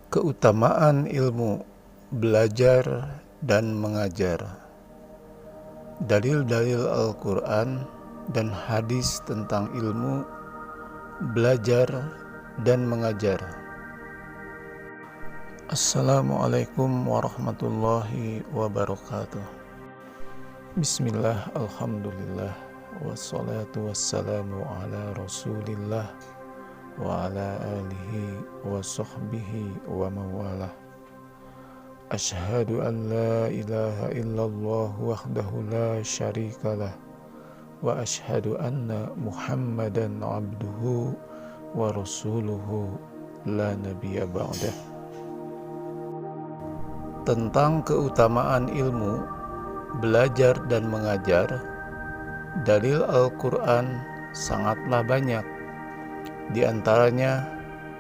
Keutamaan ilmu, belajar dan mengajar. Dalil-dalil Al-Quran dan hadis tentang ilmu, belajar dan mengajar. Assalamualaikum warahmatullahi wabarakatuh. Bismillah, alhamdulillah, wassalatu wassalamu ala rasulillah wa ala alihi wa sahbihi wa mawalah. Ashhadu an la ilaha illallah wahdahu la syarikalah wa ashhadu anna muhammadan abduhu wa rasuluhu la nabiyya ba'dah. Tentang keutamaan ilmu, belajar dan mengajar, dalil Al-Quran sangatlah banyak. Di antaranya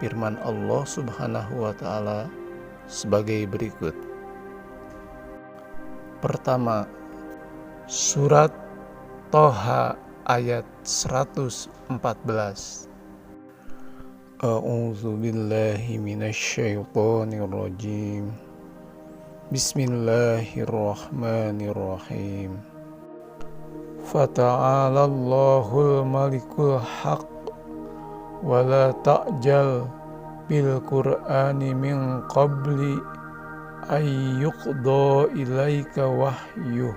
firman Allah Subhanahu wa Ta'ala sebagai berikut. Pertama, surat Toha ayat 114. A'udzu billahi minasy syaithanir rajim. Bismillahirrahmanirrahim. Fata'ala Allahul malikul haq wa la ta'jal bil qur'ani min qabli ay yuqda ilaika wahyuh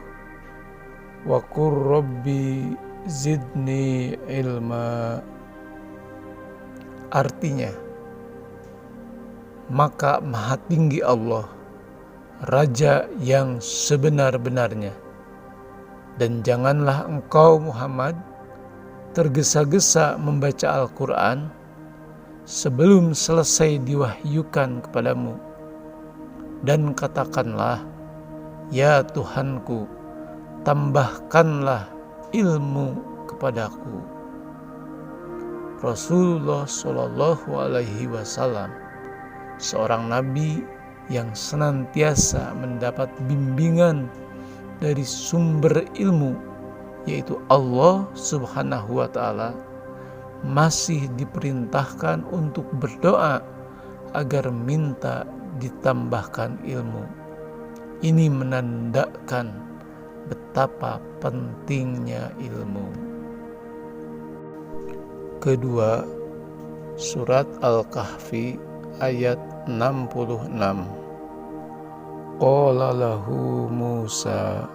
wa qur rabbi zidni ilma. Artinya, maka maha tinggi Allah, Raja yang sebenar-benarnya, dan janganlah engkau Muhammad tergesa-gesa membaca Al-Quran sebelum selesai diwahyukan kepadamu, dan katakanlah, ya Tuhanku, tambahkanlah ilmu kepadaku. Rasulullah Shallallahu Alaihi Wasallam, seorang nabi yang senantiasa mendapat bimbingan dari sumber ilmu, yaitu Allah Subhanahu wa Ta'ala, masih diperintahkan untuk berdoa agar minta ditambahkan ilmu. Ini menandakan betapa pentingnya ilmu. Kedua, surat Al-Kahfi ayat 66. Qala lahu Musa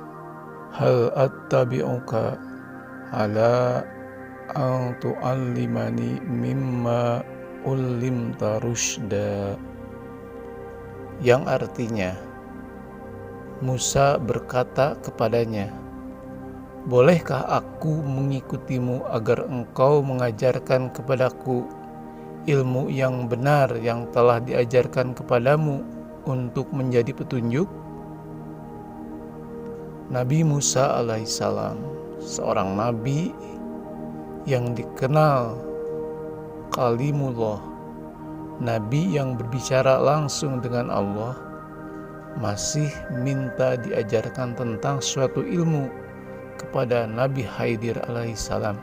hal attabi'uka ala an tu'allimani mimma ullimta rusyda. Yang artinya, Musa berkata kepadanya, bolehkah aku mengikutimu agar engkau mengajarkan kepadaku ilmu yang benar yang telah diajarkan kepadamu untuk menjadi petunjuk? Nabi Musa alaihissalam, seorang nabi yang dikenal kalimullah, nabi yang berbicara langsung dengan Allah, masih minta diajarkan tentang suatu ilmu kepada Nabi Khidir alaihissalam.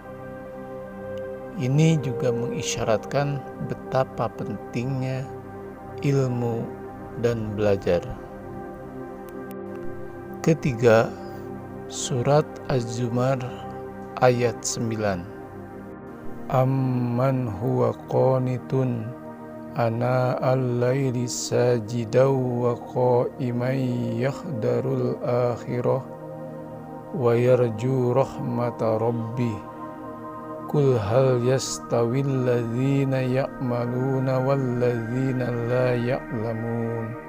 Ini juga mengisyaratkan betapa pentingnya ilmu dan belajar. Ketiga, surat Az-Zumar ayat 9. Amman huwa qanitun ana al-laili sajidaw wa qa'iman yakhdarul akhirah wa yarju rahmata rabbih. Qul hal yastawil ladzina ya'maluna wal ladzina la ya'lamun.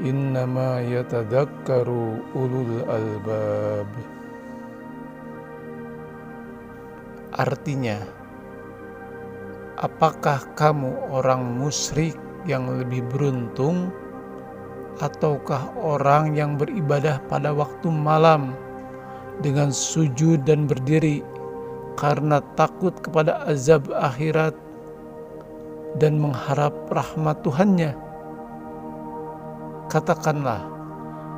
Innama yatadakkaru ulul albab. Artinya, apakah kamu orang musyrik yang lebih beruntung, ataukah orang yang beribadah pada waktu malam dengan sujud dan berdiri karena takut kepada azab akhirat dan mengharap rahmat Tuhannya? Katakanlah,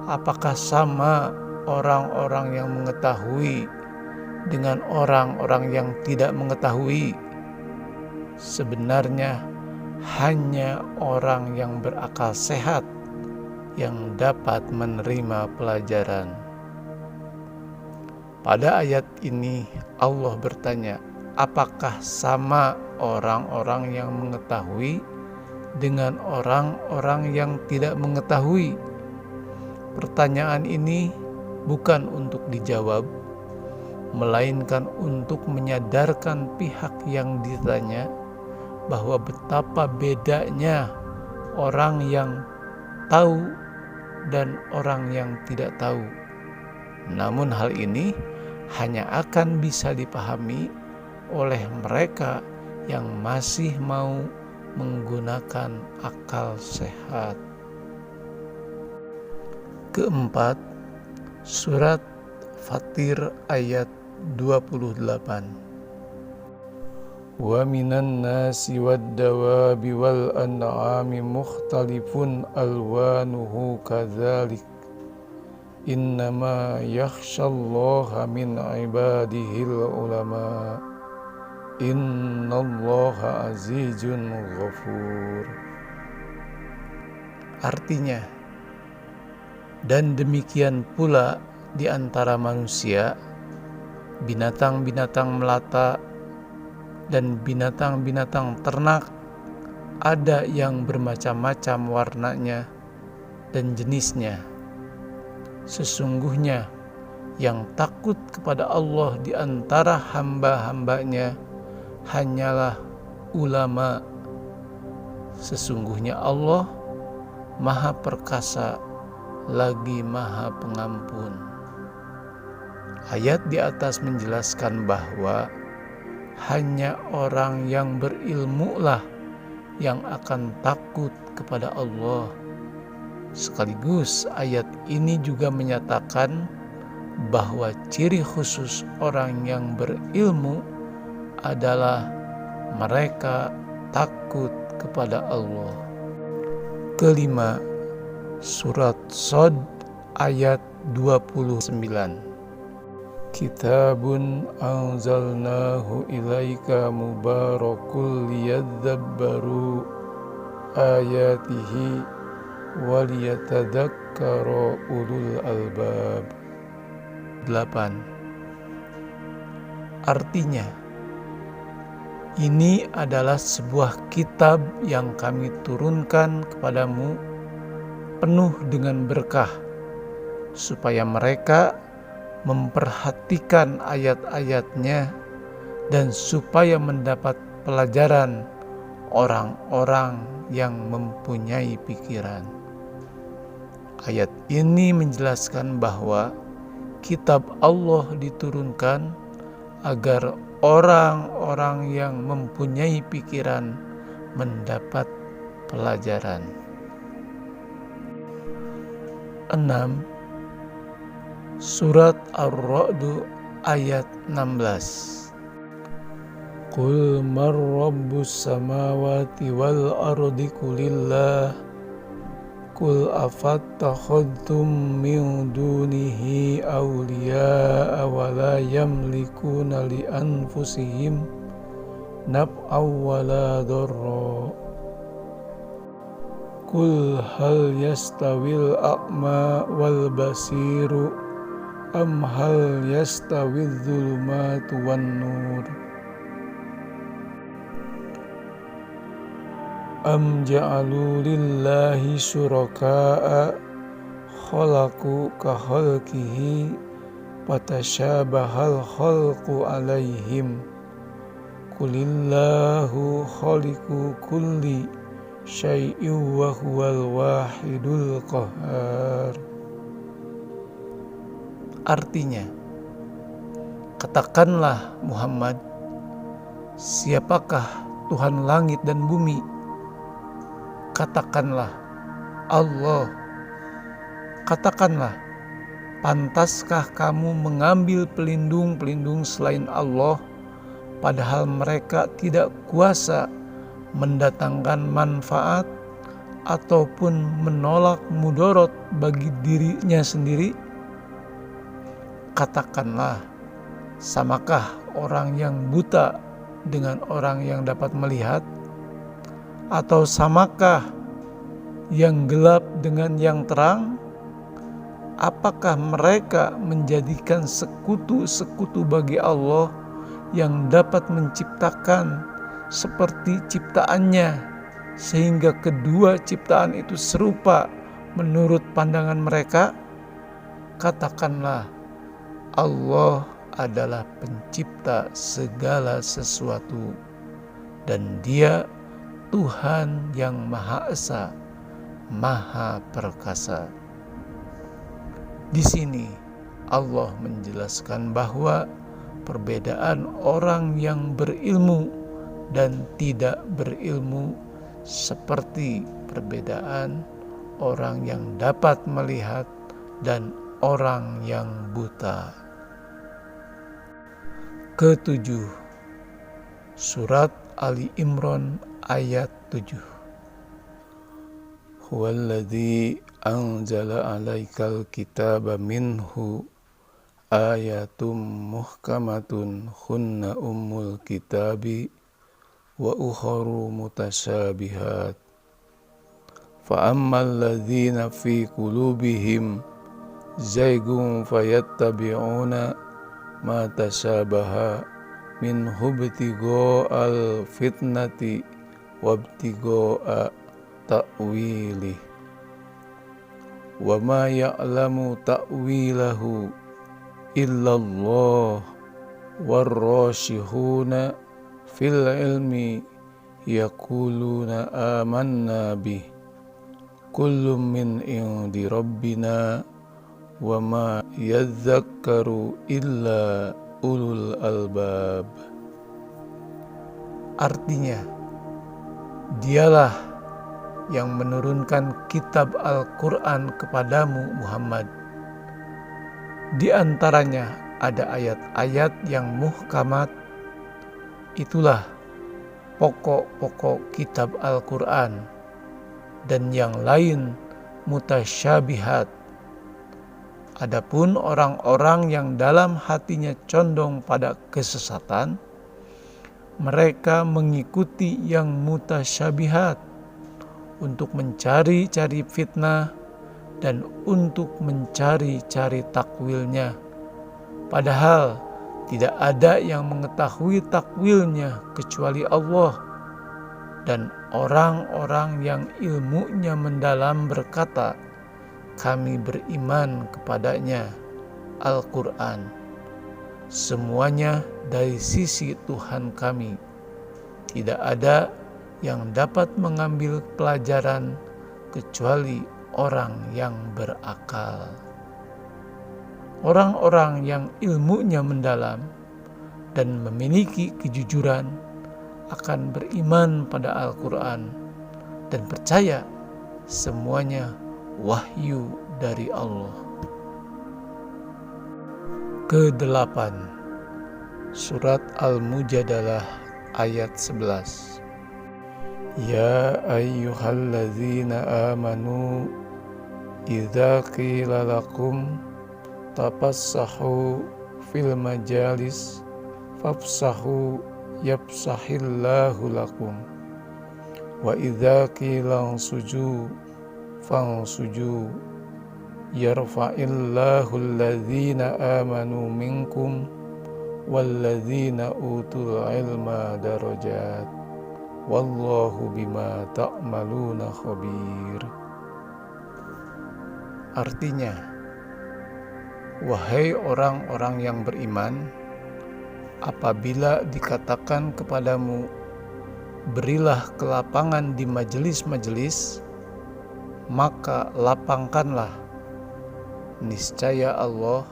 apakah sama orang-orang yang mengetahui dengan orang-orang yang tidak mengetahui? Sebenarnya hanya orang yang berakal sehat yang dapat menerima pelajaran. Pada ayat ini Allah bertanya, apakah sama orang-orang yang mengetahui dengan orang-orang yang tidak mengetahui? Pertanyaan ini bukan untuk dijawab, melainkan untuk menyadarkan pihak yang ditanya bahwa betapa bedanya orang yang tahu dan orang yang tidak tahu. Namun hal ini hanya akan bisa dipahami oleh mereka yang masih mau menggunakan akal sehat. Keempat, surat Fatir ayat 28. Wa minan nasi wad-dawabi wal an'ami mukhtalifun alwanuhu kadzalik innama yakhshallaha min ibadihil ulama innallaha azizun ghafur. Artinya, dan demikian pula di antara manusia, binatang-binatang melata dan binatang-binatang ternak, ada yang bermacam-macam warnanya dan jenisnya. Sesungguhnya yang takut kepada Allah di antara hamba-hambanya hanyalah ulama. Sesungguhnya Allah Maha Perkasa lagi Maha Pengampun. Ayat di atas menjelaskan bahwa hanya orang yang berilmu lah yang akan takut kepada Allah. Sekaligus ayat ini juga menyatakan bahwa ciri khusus orang yang berilmu adalah mereka takut kepada Allah. Kelima, surat Shad ayat 29. Kitabun anzalnahu ilaika mubarakul liyadabbaru ayatihi waliyatadzakkara ulul albab. 8. Artinya, ini adalah sebuah kitab yang kami turunkan kepadamu penuh dengan berkah, supaya mereka memperhatikan ayat-ayatnya dan supaya mendapat pelajaran orang-orang yang mempunyai pikiran. Ayat ini menjelaskan bahwa kitab Allah diturunkan agar orang-orang yang mempunyai pikiran mendapat pelajaran. 6. Surat Ar-Ra'd ayat 16. Qul man rabbus samawati wal ardi qulillah qul afattakhadtum min dunihi awliya'a wa la yamlikuna li anfusihim naf'aw wa la dharra qul hal yastawil a'ma wal basiru am hal yastawil dhulumatu wan nur am ja'alu lillahi syuraka'a khalaqu ka khalqihi fatashabahal khalqu alaihim qulillahu khaliqu kulli syai'in wa huwal wahidul qahhar. Artinya, katakanlah Muhammad, siapakah Tuhan langit dan bumi? Katakanlah Allah. Katakanlah, pantaskah kamu mengambil pelindung-pelindung selain Allah, padahal mereka tidak kuasa mendatangkan manfaat ataupun menolak mudarat bagi dirinya sendiri? Katakanlah, samakah orang yang buta dengan orang yang dapat melihat? Atau samakah yang gelap dengan yang terang? Apakah mereka menjadikan sekutu-sekutu bagi Allah yang dapat menciptakan seperti ciptaannya, sehingga kedua ciptaan itu serupa menurut pandangan mereka? Katakanlah, Allah adalah pencipta segala sesuatu, dan Dia Tuhan yang Maha Esa, Maha Perkasa. Di sini Allah menjelaskan bahwa perbedaan orang yang berilmu dan tidak berilmu seperti perbedaan orang yang dapat melihat dan orang yang buta. Ketujuh, surat Ali Imran ayat 7. Huwallazi anzala 'alaikal kitaba minhu ayatum muhkamatun hunna ummul kitabi wa ukharu mutasyabihat. Fa ammal ladzina fi qulubihim zaygun fayattabi'una ma tasyabaha minhu ibtiga'al fitnati wabtiga'a ta'wilih wa ma ya'lamu ta'wilahu illallah warrashihuna fil ilmi yaquluna amanna bih kullum min indi rabbina wa ma yadzakkaru illa ulul albab. Artinya, Dialah yang menurunkan kitab Al-Quran kepadamu Muhammad. Di antaranya ada ayat-ayat yang muhkamat. Itulah pokok-pokok kitab Al-Quran. Dan yang lain mutasyabihat. Adapun orang-orang yang dalam hatinya condong pada kesesatan, mereka mengikuti yang mutasyabihat untuk mencari-cari fitnah dan untuk mencari-cari takwilnya. Padahal tidak ada yang mengetahui takwilnya kecuali Allah. Dan orang-orang yang ilmunya mendalam berkata, kami beriman kepadanya, Al-Quran. Semuanya dari sisi Tuhan kami. Tidak ada yang dapat mengambil pelajaran kecuali orang yang berakal. Orang-orang yang ilmunya mendalam dan memiliki kejujuran akan beriman pada Al-Quran dan percaya semuanya wahyu dari Allah. Kedelapan, surat Al-Mujadalah ayat 11. Ya ayyuhalladzina amanu idza qila lakum tafassahu fil majalis fafsahu yafsahillahu lakum wa idza qila ansuju fansuju yarfa'illahu alladzina amanu minkum walladzina utul ilma darajat wallahu bima ta'maluna khabir. Artinya, wahai orang-orang yang beriman, apabila dikatakan kepadamu, berilah kelapangan di majelis-majelis, maka lapangkanlah. Niscaya Allah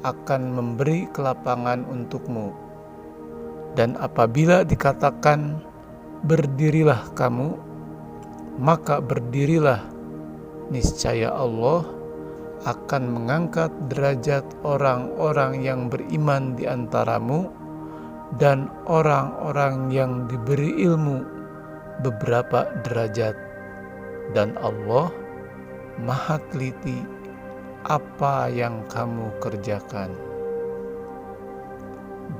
akan memberi kelapangan untukmu. Dan apabila dikatakan berdirilah kamu, maka berdirilah. Niscaya Allah akan mengangkat derajat orang-orang yang beriman di antaramu dan orang-orang yang diberi ilmu beberapa derajat. Dan Allah Maha Teliti apa yang kamu kerjakan.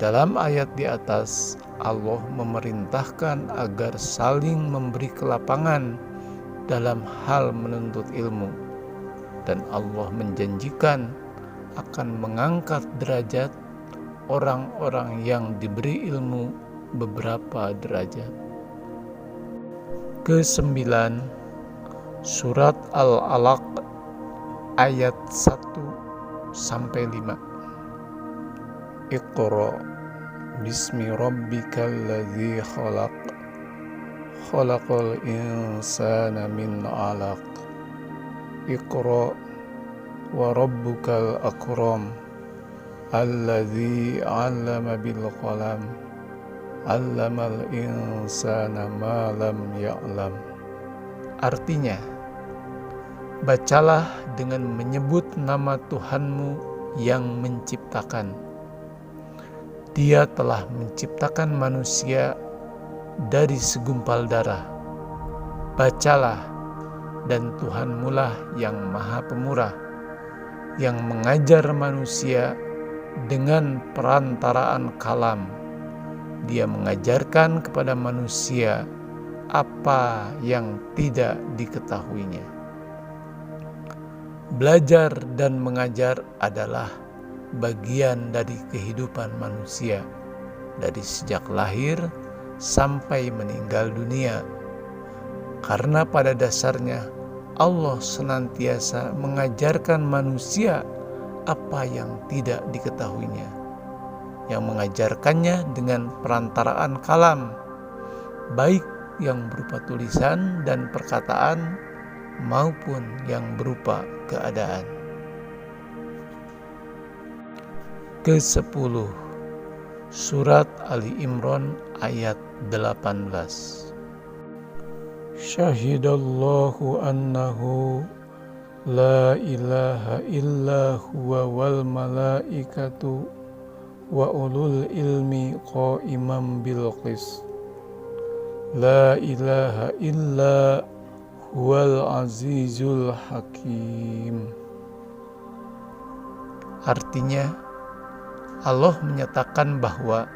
Dalam ayat di atas, Allah memerintahkan agar saling memberi kelapangan dalam hal menuntut ilmu, dan Allah menjanjikan akan mengangkat derajat orang-orang yang diberi ilmu beberapa derajat. Kesembilan, surat Al-Alaq ayat 1-5. Iqra bismi rabbikal ladzi khalaq, khalaqal insana min 'alaq. Iqra wa rabbukal akram, alladzi 'allama bil qalam, 'allamal insana ma lam ya'lam. Artinya, bacalah dengan menyebut nama Tuhanmu yang menciptakan. Dia telah menciptakan manusia dari segumpal darah. Bacalah, dan Tuhanmulah yang Maha Pemurah, yang mengajar manusia dengan perantaraan kalam. Dia mengajarkan kepada manusia apa yang tidak diketahuinya. Belajar dan mengajar adalah bagian dari kehidupan manusia, dari sejak lahir sampai meninggal dunia. Karena pada dasarnya Allah senantiasa mengajarkan manusia apa yang tidak diketahuinya, yang mengajarkannya dengan perantaraan kalam, baik yang berupa tulisan dan perkataan maupun yang berupa keadaan. Ke-10, surat Ali Imran ayat 18. Syahidallahu annahu la ilaha illa huwa wal malaikatu wa ulul ilmi qa'iman bil qis. La ilaha illa huwal azizul hakim. Artinya, Allah menyatakan bahwa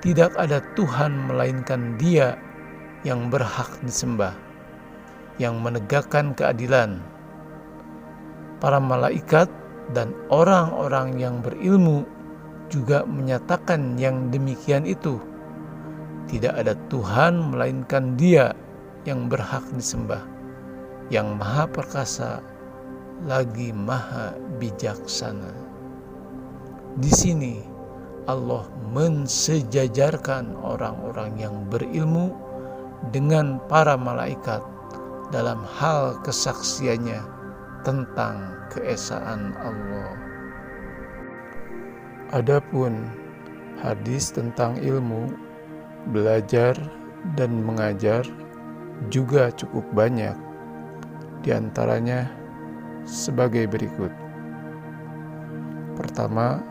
tidak ada Tuhan melainkan Dia yang berhak disembah, yang menegakkan keadilan. Para malaikat dan orang-orang yang berilmu juga menyatakan yang demikian itu. Tidak ada Tuhan melainkan Dia yang berhak disembah, yang Maha Perkasa lagi Maha Bijaksana. Di sini Allah mensejajarkan orang-orang yang berilmu dengan para malaikat dalam hal kesaksiannya tentang keesaan Allah. Adapun hadis tentang ilmu, belajar dan mengajar juga cukup banyak. Di antaranya sebagai berikut. Pertama,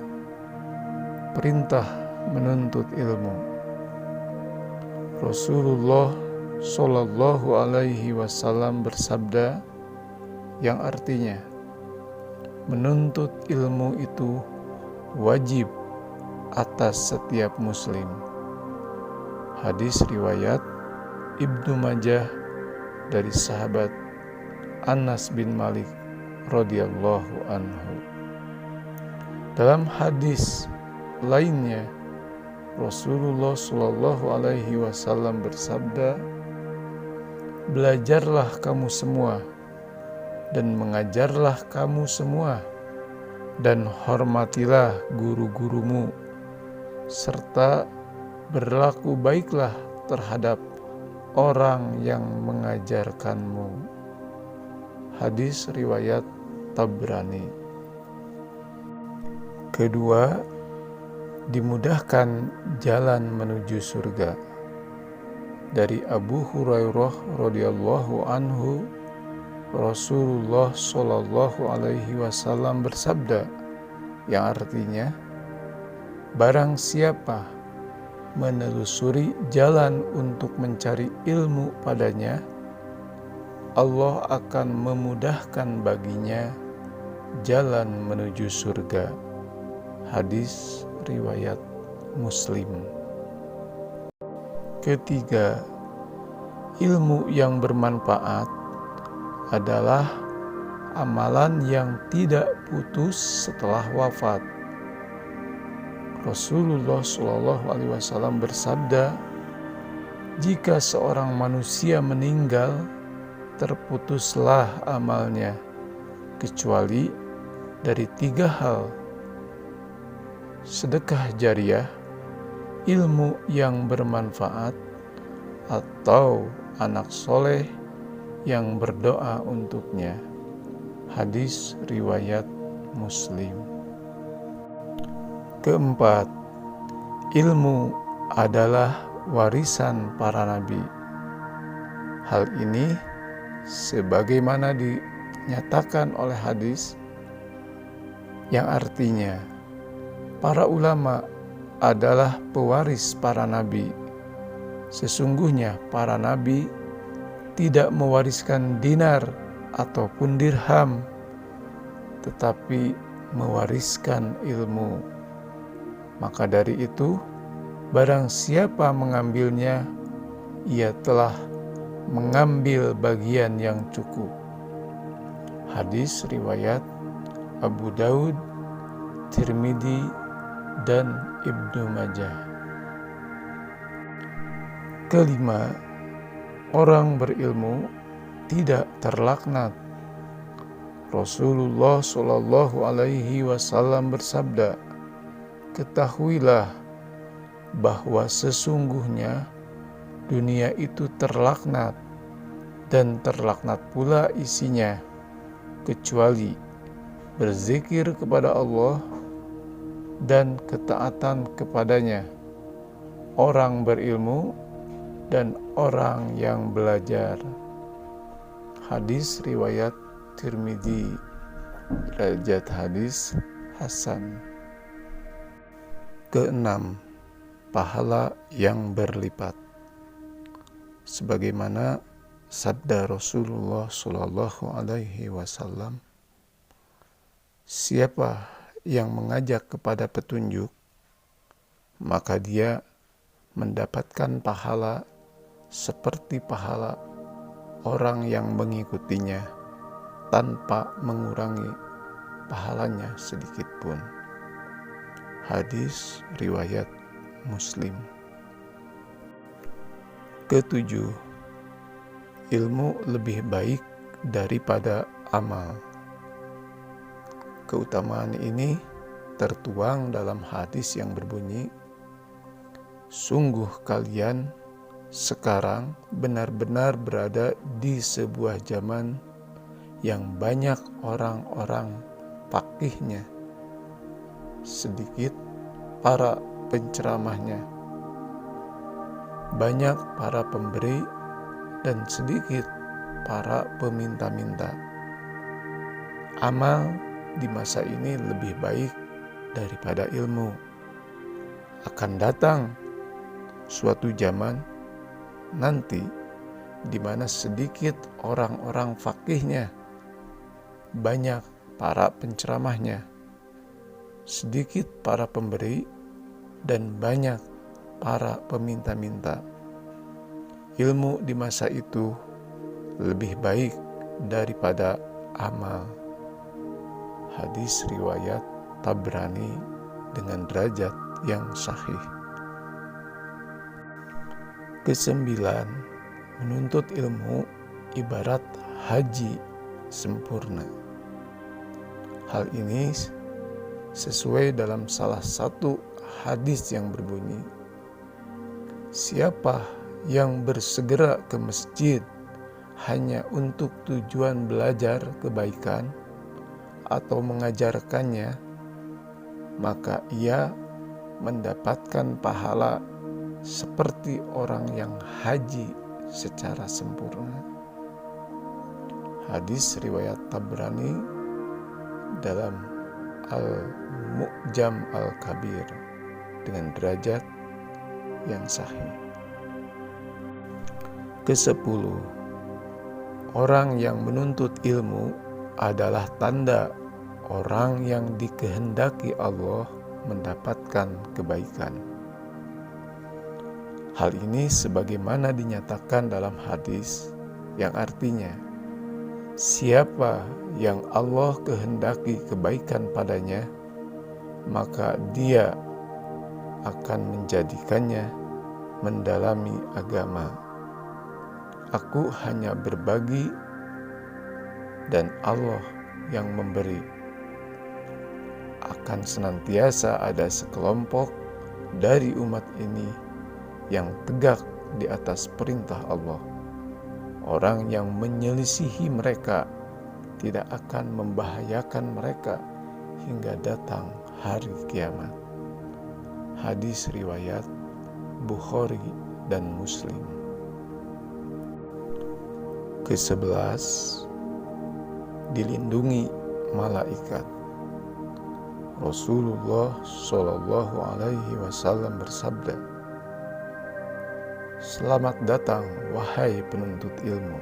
perintah menuntut ilmu. Rasulullah Shallallahu Alaihi Wasallam bersabda, yang artinya menuntut ilmu itu wajib atas setiap muslim. Hadis riwayat Ibnu Majah dari sahabat Anas bin Malik radhiyallahu anhu. Dalam hadis lainnya, Rasulullah Shallallahu Alaihi Wasallam bersabda, belajarlah kamu semua dan mengajarlah kamu semua, dan hormatilah guru-gurumu, serta berlaku baiklah terhadap orang yang mengajarkanmu. Hadis riwayat Tabrani. Kedua, dimudahkan jalan menuju surga. Dari Abu Hurairah radhiyallahu anhu, Rasulullah Shallallahu Alaihi Wasallam bersabda, yang artinya, barang siapa menelusuri jalan untuk mencari ilmu padanya, Allah akan memudahkan baginya jalan menuju surga. Hadis riwayat Muslim. Ketiga, ilmu yang bermanfaat adalah amalan yang tidak putus setelah wafat. Rasulullah SAW bersabda, jika seorang manusia meninggal, terputuslah amalnya, kecuali dari 3 hal: sedekah jariah, ilmu yang bermanfaat, atau anak soleh yang berdoa untuknya. Hadis riwayat Muslim. Keempat, ilmu adalah warisan para nabi. Hal ini sebagaimana dinyatakan oleh hadis yang artinya para ulama adalah pewaris para nabi. Sesungguhnya para nabi tidak mewariskan dinar ataupun dirham, tetapi mewariskan ilmu. Maka dari itu, barang siapa mengambilnya, ia telah mengambil bagian yang cukup. Hadis riwayat Abu Daud, Tirmidzi, dan Ibnu Majah. Kelima, orang berilmu tidak terlaknat. Rasulullah SAW bersabda, ketahuilah bahwa sesungguhnya dunia itu terlaknat dan terlaknat pula isinya, kecuali berzikir kepada Allah dan ketaatan kepadanya, orang berilmu dan orang yang belajar. Hadis riwayat Tirmidzi, derajat hadis hasan. Keenam, pahala yang berlipat. Sebagaimana sabda Rasulullah SAW, siapa yang mengajak kepada petunjuk, maka dia mendapatkan pahala seperti pahala orang yang mengikutinya tanpa mengurangi pahalanya sedikit pun. Hadis riwayat Muslim. Ketujuh, ilmu lebih baik daripada amal. Keutamaan ini tertuang dalam hadis yang berbunyi, sungguh kalian sekarang benar-benar berada di sebuah zaman yang banyak orang-orang faqihnya, sedikit para penceramahnya, banyak para pemberi dan sedikit para peminta-minta. Amal di masa ini lebih baik daripada ilmu. Akan datang suatu zaman nanti di mana sedikit orang-orang faqihnya, banyak para penceramahnya, sedikit para pemberi, dan banyak para peminta-minta. Ilmu di masa itu lebih baik daripada amal. Hadis riwayat Tabrani dengan derajat yang sahih. Kesembilan, menuntut ilmu ibarat haji sempurna. Hal ini sesuai dalam salah satu hadis yang berbunyi, siapa yang bersegera ke masjid hanya untuk tujuan belajar kebaikan atau mengajarkannya, maka ia mendapatkan pahala seperti orang yang haji secara sempurna. Hadis riwayat Tabrani dalam Al-Mu'jam Al-Kabir dengan derajat yang sahih. Kesepuluh, orang yang menuntut ilmu adalah tanda orang yang dikehendaki Allah mendapatkan kebaikan. Hal ini sebagaimana dinyatakan dalam hadis yang artinya, siapa yang Allah kehendaki kebaikan padanya, maka Dia akan menjadikannya mendalami agama. Aku hanya berbagi dan Allah yang memberi. Akan senantiasa ada sekelompok dari umat ini yang tegak di atas perintah Allah. Orang yang menyelisihi mereka tidak akan membahayakan mereka hingga datang hari kiamat. Hadis riwayat Bukhari dan Muslim. Ke-11, dilindungi malaikat. Rasulullah Shallallahu Alaihi Wasallam bersabda, "Selamat datang wahai penuntut ilmu.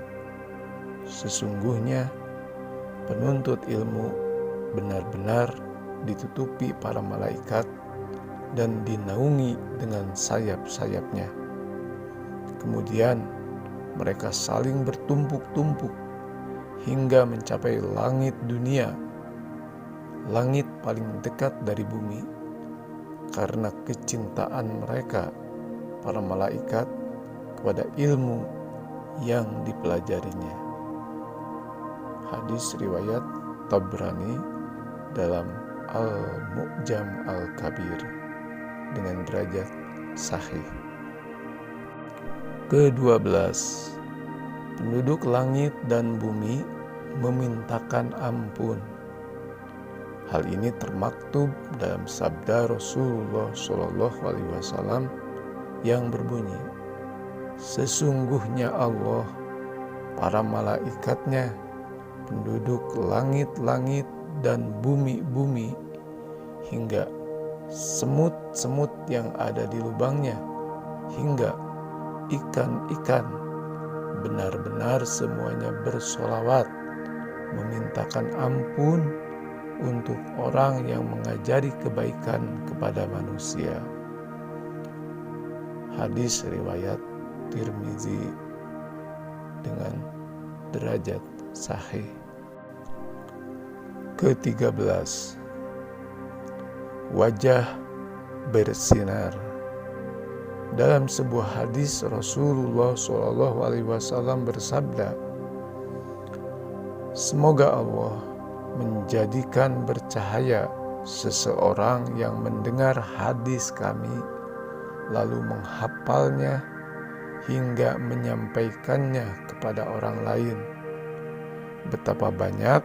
Sesungguhnya penuntut ilmu benar-benar ditutupi para malaikat dan dinaungi dengan sayap-sayapnya. Kemudian mereka saling bertumpuk-tumpuk hingga mencapai langit dunia, langit paling dekat dari bumi, karena kecintaan mereka, para malaikat, kepada ilmu yang dipelajarinya." Hadis riwayat Tabrani dalam Al-Mu'jam Al-Kabir dengan derajat sahih. Ke-12, penduduk langit dan bumi memintakan ampun. Hal ini termaktub dalam sabda Rasulullah SAW yang berbunyi, "Sesungguhnya Allah, para malaikatnya, penduduk langit-langit dan bumi-bumi, hingga semut-semut yang ada di lubangnya, hingga ikan-ikan, benar-benar semuanya bersolawat, memintakan ampun untuk orang yang mengajari kebaikan kepada manusia." Hadis riwayat Tirmizi dengan derajat sahih. Ke-13, wajah bersinar. Dalam sebuah hadis Rasulullah SAW bersabda, "Semoga Allah menjadikan bercahaya seseorang yang mendengar hadis kami, lalu menghafalnya hingga menyampaikannya kepada orang lain. Betapa banyak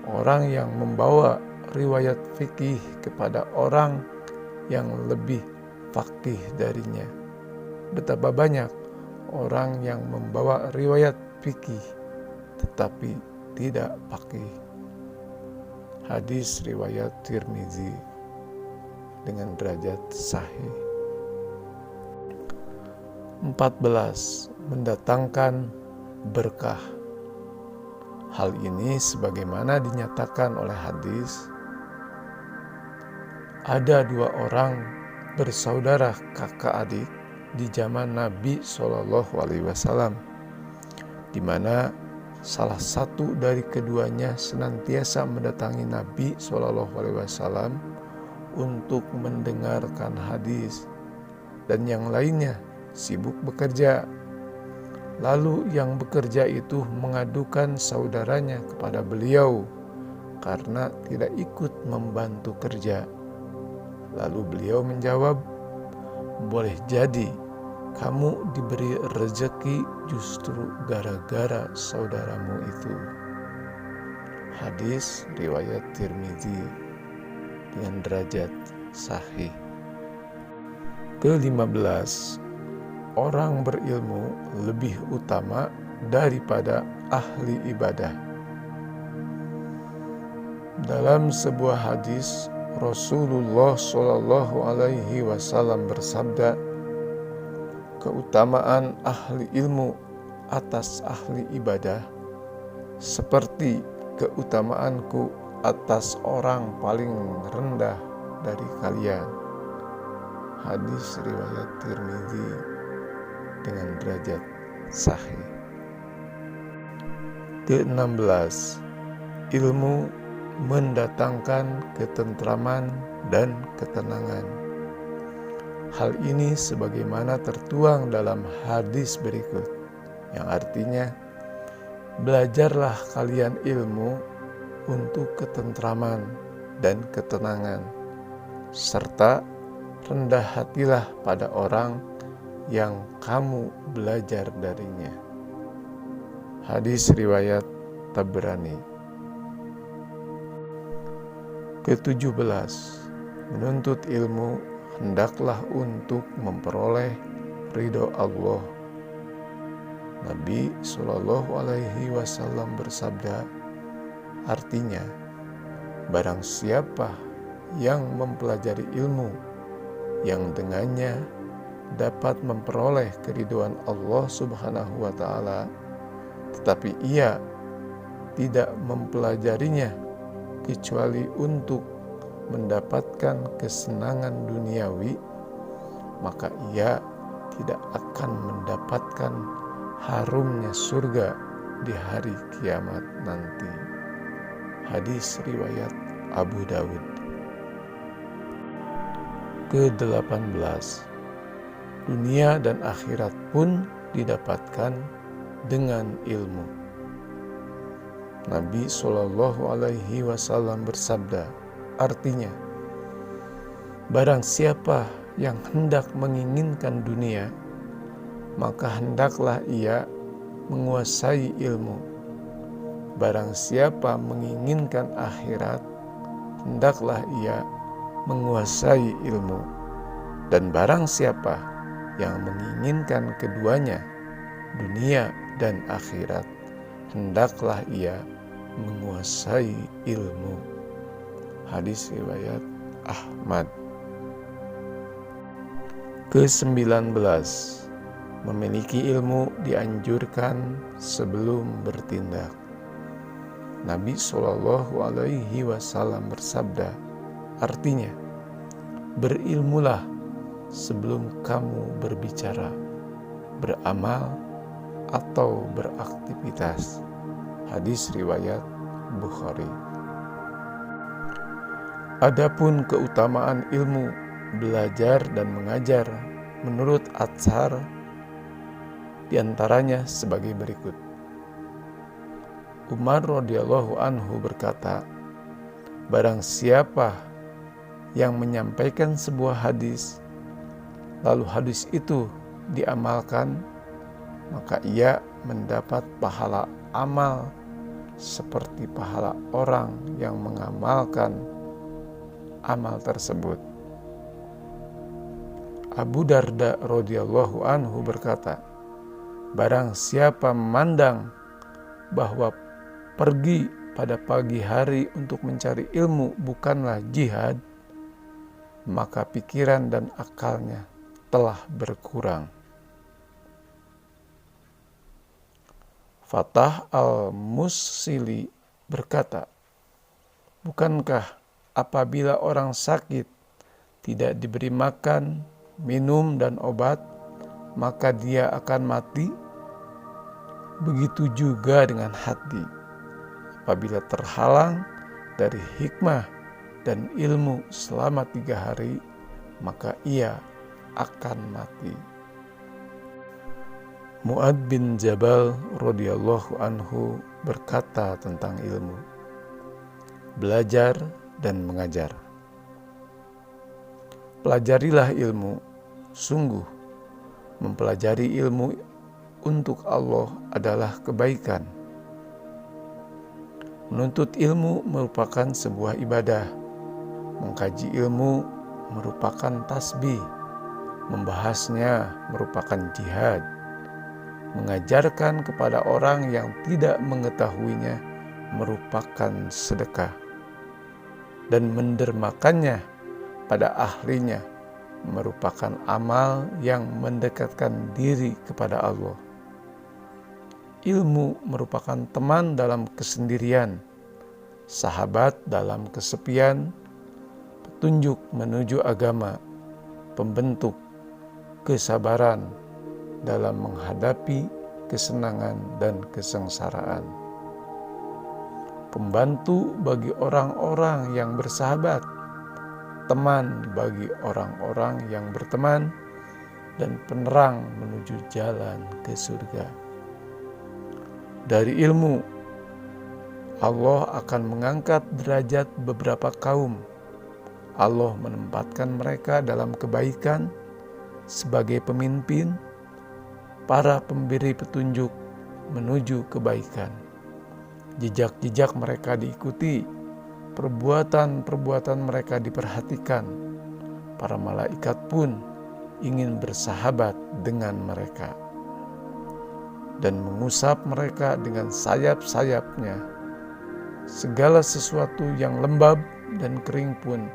orang yang membawa riwayat fikih kepada orang yang lebih faqih darinya. Betapa banyak orang yang membawa riwayat fikih tetapi tidak faqih." Hadis riwayat Tirmizi dengan derajat sahih. 14, mendatangkan berkah. Hal ini sebagaimana dinyatakan oleh hadis, ada dua orang bersaudara kakak adik di zaman Nabi SAW, di mana salah satu dari keduanya senantiasa mendatangi Nabi SAW untuk mendengarkan hadis, dan yang lainnya sibuk bekerja. Lalu yang bekerja itu mengadukan saudaranya kepada beliau karena tidak ikut membantu kerja. Lalu beliau menjawab, "Boleh jadi kamu diberi rezeki justru gara-gara saudaramu itu." Hadis riwayat Tirmizi dengan derajat sahih. Ke-15, orang berilmu lebih utama daripada ahli ibadah. Dalam sebuah hadis Rasulullah SAW bersabda, "Keutamaan ahli ilmu atas ahli ibadah seperti keutamaanku atas orang paling rendah dari kalian." Hadis riwayat Tirmizi dengan derajat sahih. Ke-16, ilmu mendatangkan ketentraman dan ketenangan. Hal ini sebagaimana tertuang dalam hadis berikut, yang artinya, belajarlah kalian ilmu untuk ketentraman dan ketenangan, serta rendah hatilah pada orang yang kamu belajar darinya. Hadis riwayat Tabrani. Ke-17, menuntut ilmu hendaklah untuk memperoleh ridho Allah. Nabi SAW bersabda, artinya, barang siapa yang mempelajari ilmu yang dengannya dapat memperoleh keridhaan Allah Subhanahu wa Ta'ala, tetapi ia tidak mempelajarinya kecuali untuk mendapatkan kesenangan duniawi, maka ia tidak akan mendapatkan harumnya surga di hari kiamat nanti. Hadis riwayat Abu Dawud. Ke-18, dunia dan akhirat pun didapatkan dengan ilmu. Nabi SAW bersabda, artinya, barang siapa yang hendak menginginkan dunia, maka hendaklah ia menguasai ilmu. Barang siapa menginginkan akhirat, hendaklah ia menguasai ilmu. Dan barang siapa yang menginginkan keduanya, dunia dan akhirat, hendaklah ia menguasai ilmu. Hadis riwayat Ahmad. Ke-19, memiliki ilmu dianjurkan sebelum bertindak. Nabi SAW bersabda, artinya, berilmulah sebelum kamu berbicara, beramal, atau beraktivitas. Hadis riwayat Bukhari. Adapun keutamaan ilmu belajar dan mengajar menurut Athar diantaranya sebagai berikut. Umar radhiyallahu anhu berkata, barang siapa yang menyampaikan sebuah hadis, lalu hadis itu diamalkan, maka ia mendapat pahala amal seperti pahala orang yang mengamalkan amal tersebut. Abu Darda radhiyallahu anhu berkata, barang siapa memandang bahwa pergi pada pagi hari untuk mencari ilmu bukanlah jihad, maka pikiran dan akalnya telah berkurang. Fatah al-Musili berkata, bukankah apabila orang sakit tidak diberi makan, minum, dan obat, maka dia akan mati? Begitu juga dengan hati. Apabila terhalang dari hikmah dan ilmu selama 3 hari, maka ia akan mati. Mu'ad bin Jabal radhiyallahu anhu berkata tentang ilmu, belajar dan mengajar. Pelajarilah ilmu, sungguh mempelajari ilmu untuk Allah adalah kebaikan. Menuntut ilmu merupakan sebuah ibadah. Mengkaji ilmu merupakan tasbih. Membahasnya merupakan jihad. Mengajarkan kepada orang yang tidak mengetahuinya merupakan sedekah. Dan mendermakannya pada ahlinya merupakan amal yang mendekatkan diri kepada Allah. Ilmu merupakan teman dalam kesendirian, sahabat dalam kesepian, petunjuk menuju agama, pembentuk kesabaran, dalam menghadapi kesenangan dan kesengsaraan. Pembantu bagi orang-orang yang bersahabat, teman bagi orang-orang yang berteman, dan penerang menuju jalan ke surga. Dari ilmu, Allah akan mengangkat derajat beberapa kaum. Allah menempatkan mereka dalam kebaikan sebagai pemimpin, para pemberi petunjuk menuju kebaikan. Jejak-jejak mereka diikuti, perbuatan-perbuatan mereka diperhatikan. Para malaikat pun ingin bersahabat dengan mereka dan mengusap mereka dengan sayap-sayapnya. Segala sesuatu yang lembab dan kering pun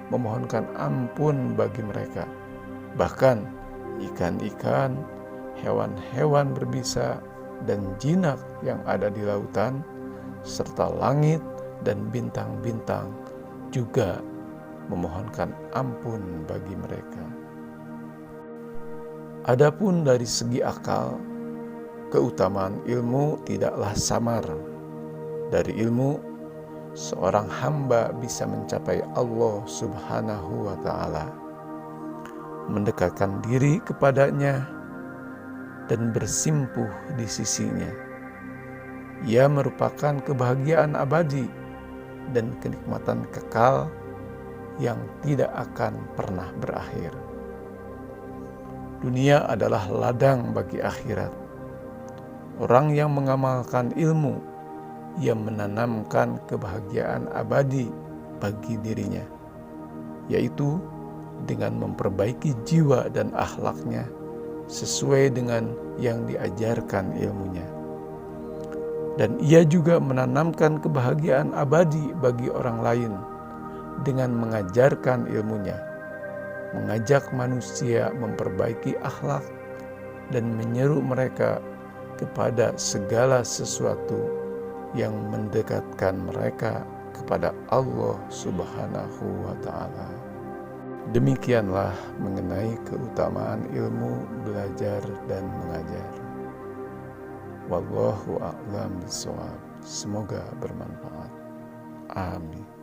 memohonkan ampun bagi mereka. Bahkan ikan-ikan, hewan-hewan berbisa, dan jinak yang ada di lautan, serta langit dan bintang-bintang juga memohonkan ampun bagi mereka. Adapun dari segi akal, keutamaan ilmu tidaklah samar. Dari ilmu, seorang hamba bisa mencapai Allah Subhanahu wa Ta'ala, mendekatkan diri kepadanya, dan bersimpuh di sisinya. Ia merupakan kebahagiaan abadi dan kenikmatan kekal yang tidak akan pernah berakhir. Dunia adalah ladang bagi akhirat. Orang yang mengamalkan ilmu, ia menanamkan kebahagiaan abadi bagi dirinya, yaitu dengan memperbaiki jiwa dan akhlaknya sesuai dengan yang diajarkan ilmunya. Dan ia juga menanamkan kebahagiaan abadi bagi orang lain dengan mengajarkan ilmunya, mengajak manusia memperbaiki akhlak dan menyeru mereka kepada segala sesuatu yang mendekatkan mereka kepada Allah Subhanahu wa Ta'ala. Demikianlah mengenai keutamaan ilmu belajar dan mengajar. Wallahu a'lam bishawab. Semoga bermanfaat. Amin.